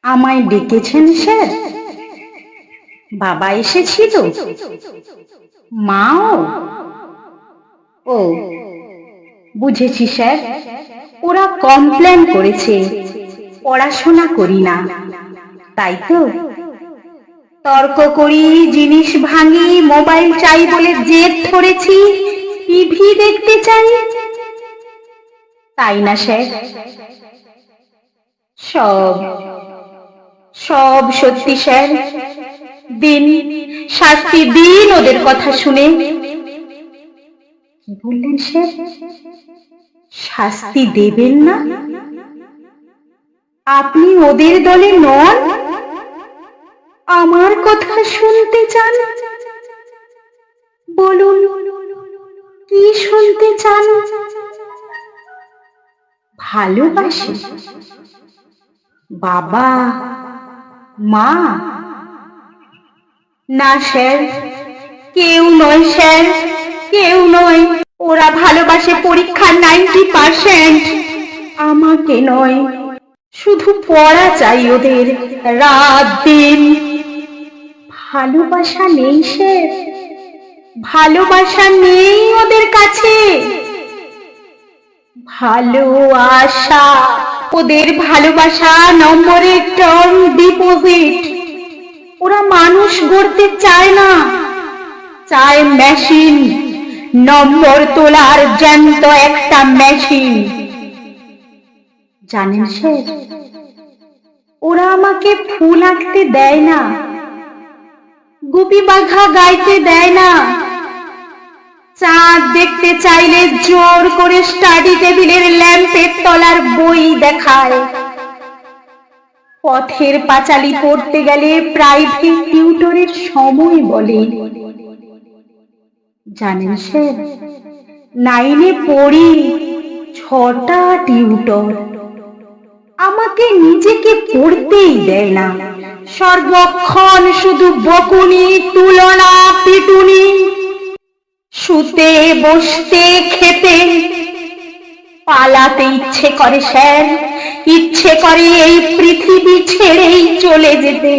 আমায় ডেকেছেন স্যার? বাবা এসেছিল? মাও? ও, বুঝেছি স্যার। ওরা কমপ্লেন করেছে পড়াশোনা করি না, তাই তো? তর্ক করি, জিনিস ভাঙি, মোবাইল চাই বলে জেদ ধরেছি, টিভি দেখতে চাই, তাই না স্যার? সব সব সত্যি স্যার। দিন, শাস্তি দিন ওদের কথা শুনে। কি বললেন স্যার? শাস্তি দেবেন না? আপনি ওদের দলে নন? আমার কথা শুনতে চান? বলুন, কি শুনতে চান? ভালোবাসি? বাবা, মা? না স্যার, কেউ নয় স্যার, কেউ নয়। ওরা ভালোবাসে পরীক্ষার 90%, আমাকে নয়। শুধু পড়া চাই ওদের, রাত দিন। ভালোবাসা নেই স্যার, ভালোবাসা নেই ওদের কাছে। ভালোবাসা, ওদের ভালোবাসা নম্বরের টার্ম ডিপোজিট। ওরা মানুষ গড়তে চায় না, চায় মেশিন, নম্বর তোলার জ্যান্ত একটা মেশিন। জানেন স্যার, ওরা আমাকে ফুল আঁকতে দেয় না, গুপি বাঘা গাইতে দেয় না, চাঁদ দেখতে চাইলে জোর করে স্টাডি টেবিলের ল্যাম্পের তলার বই দেখায়। পথের পাঁচালি পড়তে গেলে প্রাইভেট টিউটরের সময় বলে। জানেন স্যার, 9-এ পড়ি, 6টা টিউটর। আমাকে নিজেকে পড়তেই দেয় না, সর্বক্ষণ শুধু বকুনি, তুলনা, পিটুনি। শুতে, বসতে, খেতে পালাতে ইচ্ছে করে স্যার, ইচ্ছে করে এই পৃথিবী ছেড়েই চলে যেতে।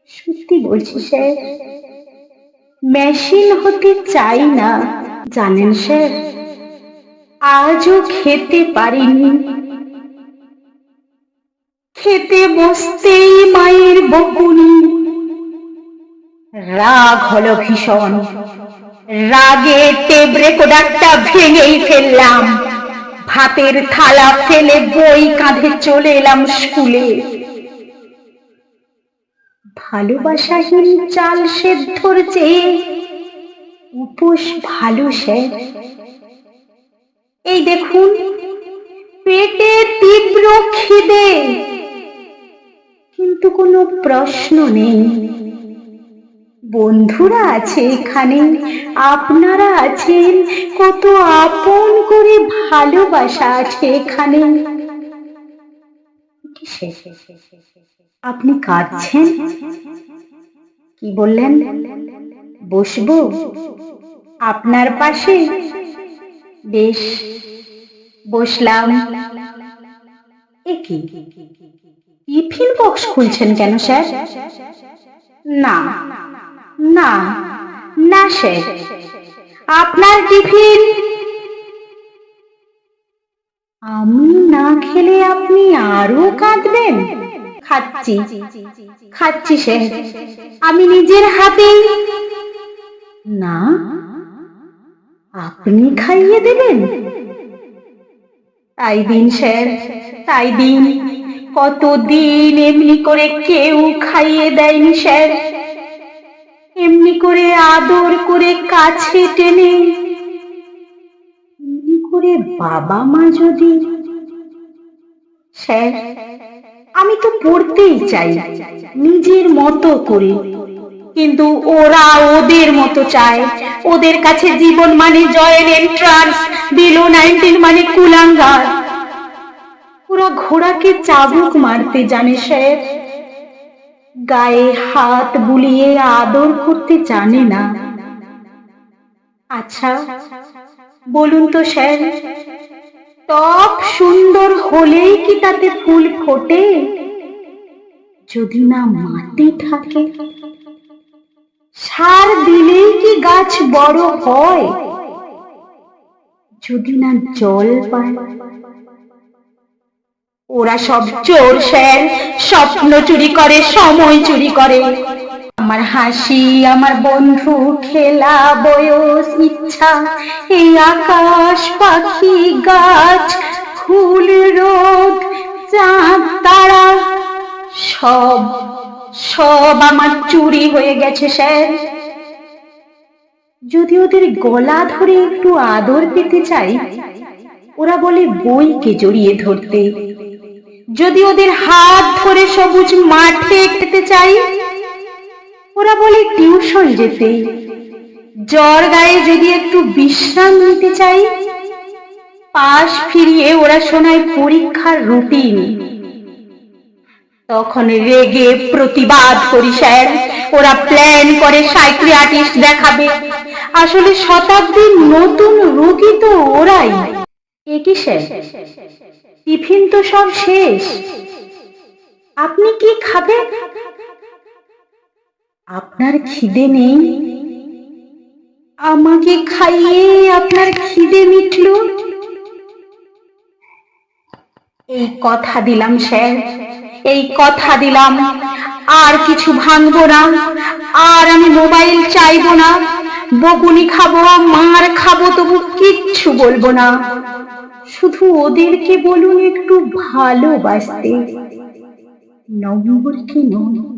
সত্যি বলছি স্যার, মেশিন হতে চাই না। জানেন স্যার, আজও খেতে পারিনি। খেতে বসতেই মায়ের বকুনি। রাগ হলো ভীষণ, রাগে টেপ রেকর্ডারটা ভেঙেই ফেললাম। ভাতের থালা ফেলে বই কাঁধে চলে এলাম স্কুলে। ভালোবাসাহীন চাল সেদ্ধর চেয়ে উপোস ভালো স্যার। এই দেখুন, পেটে তীব্র খিদে, কিন্তু কোনো প্রশ্ন নেই। বন্ধুরা আছে এখানে, আপনারা আছেন, কত আপন করে ভালোবাসা আছে এখানে। আপনি কাঁদছেন? কি বললেন? বসবো আপনার পাশে? বেশ, বসলাম। এ কি, টিফিন বক্স খুলছেন কেন স্যার? না না না স্যার, আপনার টিফিন আমি না খেলে আপনি আরো কাঁদবেন? খাচ্ছি, খাচ্ছি স্যার, আমি নিজের হাতেই। না, আপনি খাইয়ে দেবেন? তাই দিন স্যার, তাই দিন। কতদিন এমনি করে কেউ খাইয়ে দেয়নি স্যার। এমনি করে আদর করে কাছে টেনে, এমনি করে বাবা মা যদি। স্যার, আমি তো পড়তেই চাই নিজের মতো করে, কিন্তু ওরা ওদের মতো চায়। ওদের কাছে জীবন মানে জয়েন্ট এন্ট্রান্স, বিলো 19 মানে কুলাঙ্গার। ওরা ঘোড়াকে চাবুক মারতে জানে স্যার, গায়ে হাত বুলিয়ে আদর করতে জানে না। আচ্ছা বলুন তো স্যার, ত্বক সুন্দর হলেই কি তাতে ফুল ফোটে? যদি না মাটি থাকে? সার দিলেই কি গাছ বড় হয়? যদি না জল পায়? ওরা সব চোর স্যার, স্বপ্ন চুরি করে, সময় চুরি করে। আমার হাসি, আমার বন্ধু, খেলা, বয়স, ইচ্ছা, এই আকাশ, পাখি, গাছ, ফুল, রোদ, চাঁদ, তারা, সব সব আমার চুরি হয়ে গেছে স্যার। যদি ওদের গলা ধরে একটু আদর পেতে চাই, ওরা বলে বইকে জড়িয়ে ধরতে। যদি ওদের হাত ধরে সবুজ মাঠে খেতে চাই, ওরা বলে টিউশন যেতে। জ্বর গায়ে যদি একটু বিশ্রাম নিতে চাই, পাশ ফিরিয়ে ওরা শোনায় পরীক্ষার রুটিন। তখন রেগে প্রতিবাদ করি স্যার। ওরা প্ল্যান করে সাইকিয়াট্রিস্ট দেখাবে। আসলে শতাব্দীর নতুন রোগী তো ওরাই। এ কি স্যার, টিফিন তো সব শেষ, আপনি কি খাবেন? আপনার খিদে নেই? আমাকে খাইয়ে আপনার খিদে মিটল? এই কথা দিলাম স্যার, এই কথা দিলাম, আর কিছু ভাঙবো না। আর আমি মোবাইল চাইবো না। বকুনি খাবো, মার খাবো, তবু কিচ্ছু বলবো না। শুধু ওদেরকে বলুন একটু ভালোবাসতে, নম্বর কি নয়।